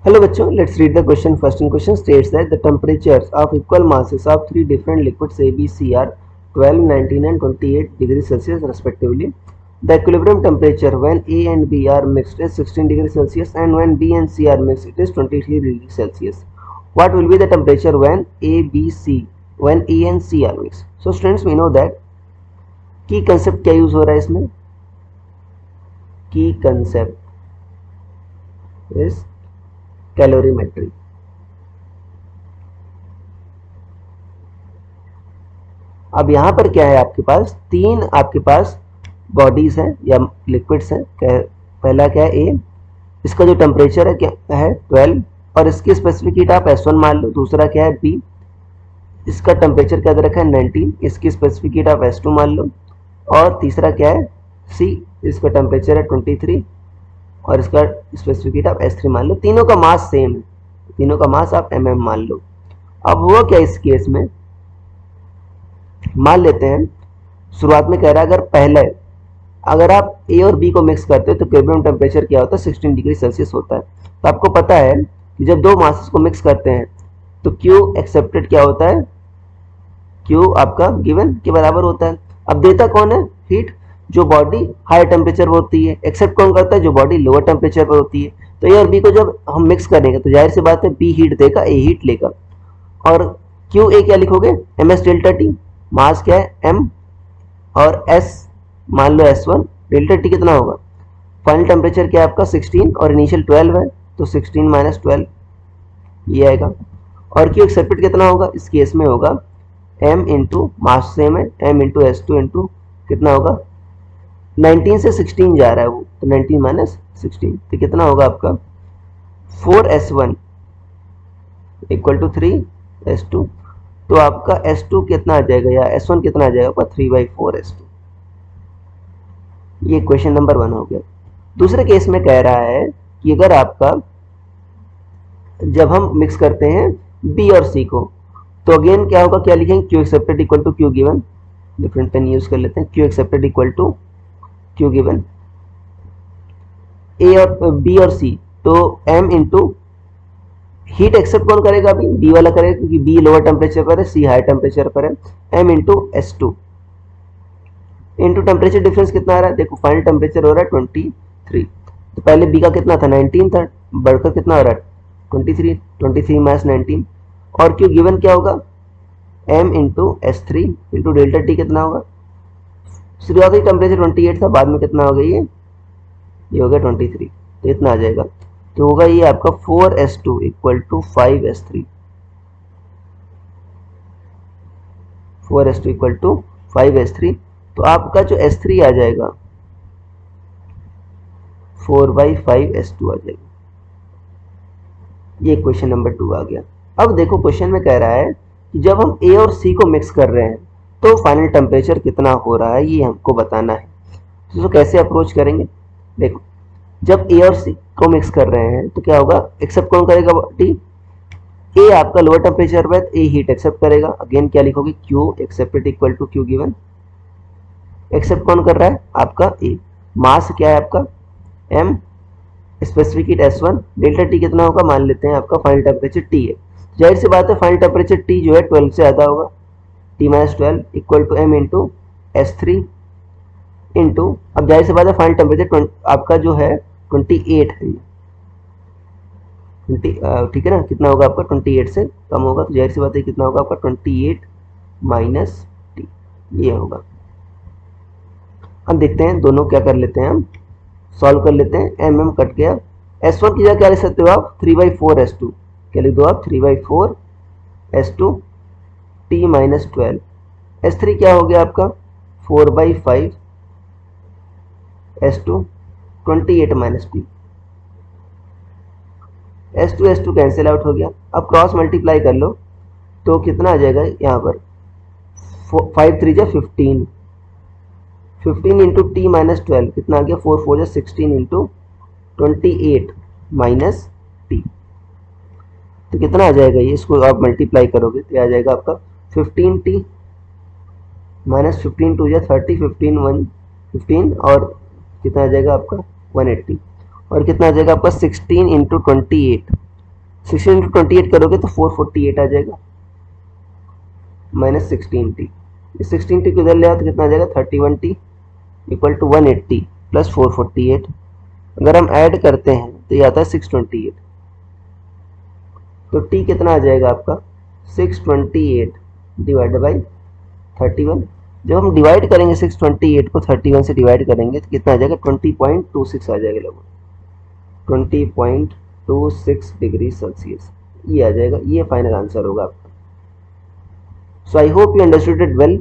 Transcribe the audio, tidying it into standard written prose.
Hello bachcho, let's read the question. First in question states that the temperatures of equal masses of three different liquids A, B, C are 12, 19 and 28 degrees Celsius respectively. The equilibrium temperature when A and B are mixed is 16 degrees Celsius and when B and C are mixed it is 23 degrees Celsius. What will be the temperature when A, B, C, when A and C are mixed? So students, we know that key concept क्या use हो रहा है इसमें? Key concept is calorimetry. अब यहां पर क्या है, आपके पास तीन बॉडीज हैं या लिक्विड्स हैं। पहला क्या है ए, इसका जो टेम्परेचर है क्या है 12 और इसकी स्पेसिफिक हीट आप S1 मान लो। दूसरा क्या है बी, इसका टेम्परेचर क्या दे रखा है 19, इसकी स्पेसिफिक हीट आप S2 मान लो। और तीसरा क्या है सी, इसका टेम्परेचर है 23 और इसका स्पेसिफिक हीट आप S3 मान लो। तीनों का मास सेम है, तीनों का मास आप mm मान लो। अब वो क्या इस केस में मान लेते हैं, शुरुआत में कह रहा है अगर आप A और B को मिक्स करते हो तो इक्विलिब्रियम टेम्परेचर क्या होता है 16 डिग्री सेल्सियस होता है। तो आपको पता है कि जब दो मासेस को मिक्स करते हैं तो Q एक्सेप्टेड क्या होता है, Q आपका गिवन के बराबर होता है। अब देता कौन है हीट, जो बॉडी हाई टेम्परेचर पर होती है, एक्सेप्ट कौन करता है जो बॉडी लोअर टेम्परेचर पर होती है। तो ए और बी को जब हम मिक्स करेंगे तो जाहिर सी बात है बी हीट देगा, ए हीट लेगा। और क्यू ए क्या लिखोगे एम एस डेल्टा टी, मास क्या है एम और एस मान लो S1, डेल्टा टी कितना होगा, फाइनल टेम्परेचर क्या है आपका 16 और इनिशियल 12 है तो 16 माइनस 12 ये आएगा। और क्यू एक्सेप्टेड कितना होगा, इस केस में होगा m इंटू मास सेम है m इंटू S2 इंटू कितना होगा 19 से 16 जा रहा है वो, तो 19 माइनस 16 तो कितना होगा आपका 4S1 इक्वल टू 3S2। तो आपका S2 कितना आ जाएगा या S1 कितना आ जाएगा आपका 3/4 S2। ये क्वेश्चन नंबर 1 हो गया। दूसरे केस में कह रहा है कि अगर आपका जब हम मिक्स करते हैं B और C को तो अगेन क्या होगा, क्या लिखेंगे Q accepted equal to Q given, different pen use कर लेते हैं। Q accepted equal to Q given A और B और C, तो M इंटू हीट एक्सेप्ट कौन करेगा अभी, B वाला करेगा क्योंकि B लोअर टेम्परेचर पर है, C हाई टेम्परेचर पर है। M into S2 into temperature difference कितना आ रहा है, देखो फाइनल टेम्परेचर हो रहा है 23, तो पहले B का कितना था 19 था, बढ़कर कितना हो रहा है 23 माइनस 19। और Q गिवन क्या होगा M into S3 into delta T कितना होगा, शुरुआती टेम्परेचर 28 था, बाद में कितना हो गया ये हो गया 23, तो इतना आ जाएगा। तो होगा ये आपका 4S2 equal to 5S3, 4S2 equal to 5S3। तो आपका जो S3 आ जाएगा 4/5S2 आ जाएगा। ये क्वेश्चन नंबर 2 आ गया। अब देखो क्वेश्चन में कह रहा है कि जब हम A और C को मिक्स कर रहे हैं तो फाइनल टेम्परेचर कितना हो रहा है ये हमको बताना है। तो कैसे अप्रोच करेंगे, देखो जब A और C को मिक्स कर रहे हैं तो क्या होगा, एक्सेप्ट कौन करेगा बॉडी, A आपका लोअर टेम्परेचर पे A हीट एक्सेप्ट करेगा। अगेन क्या लिखोगे Q accepted equal to Q given, accept कौन कर रहा है आपका A, मास क्या है आपका M, specific heat S1, delta T कितना होगा मान लेते हैं आपका फाइनल टेम्परेचर T है। जाहिर सी बात है फाइनल टेम्परेचर T जो है 12 से ज़्यादा होगा, T minus 12 equal to M into S3 into, अब जाहिर सी बात है फाइनल टेम्परेचर आपका जो है 28 है, ठीक है ना, कितना होगा आपका 28 से कम होगा, तो जाहिर सी बात है कितना होगा आपका 28 माइनस T ये होगा। हम देखते हैं दोनों क्या कर लेते हैं, हम सॉल्व कर लेते हैं। mm कट गया, S1 की जगह क्या लिख सकते हो आप 3/4 S2, क्या लिख दो आप 3/4 S2 T माइनस 12, S3 क्या हो गया आपका 4/5 S2 28 minus T, S2 cancel out हो गया। अब क्रॉस मल्टीप्लाई कर लो तो कितना आ जाएगा यहाँ पर 5 3 15, 15 इंटू टी माइनस 12 कितना आ गया 4 4 16 इंटू 28 माइनस टी, तो कितना आ जाएगा ये, इसको आप मल्टीप्लाई करोगे तो आ जाएगा आपका 15t माइनस 15 2 30, 15 1 15 और कितना आ जाएगा आपका 180, और कितना आ जाएगा आपका 16 इंटू 28 16 इंटू 28 करोगे तो 448 आ जाएगा, माइनस 16t। 16t को इधर ले आओ तो कितना आ जाएगा, 31t इक्वल टू 180 प्लस 448। अगर हम ऐड करते हैं तो ये आता है 628। तो t कितना आ जाएगा आपका, 628 डिवाइडेड बाई 31। जब हम डिवाइड करेंगे 628 को 31 से डिवाइड करेंगे तो कितना आ जाएगा, 20.26 आ जाएगा लगभग, 20.26 डिग्री सेल्सियस ये आ जाएगा। ये फाइनल आंसर होगा आपका। So I hope you understood it well.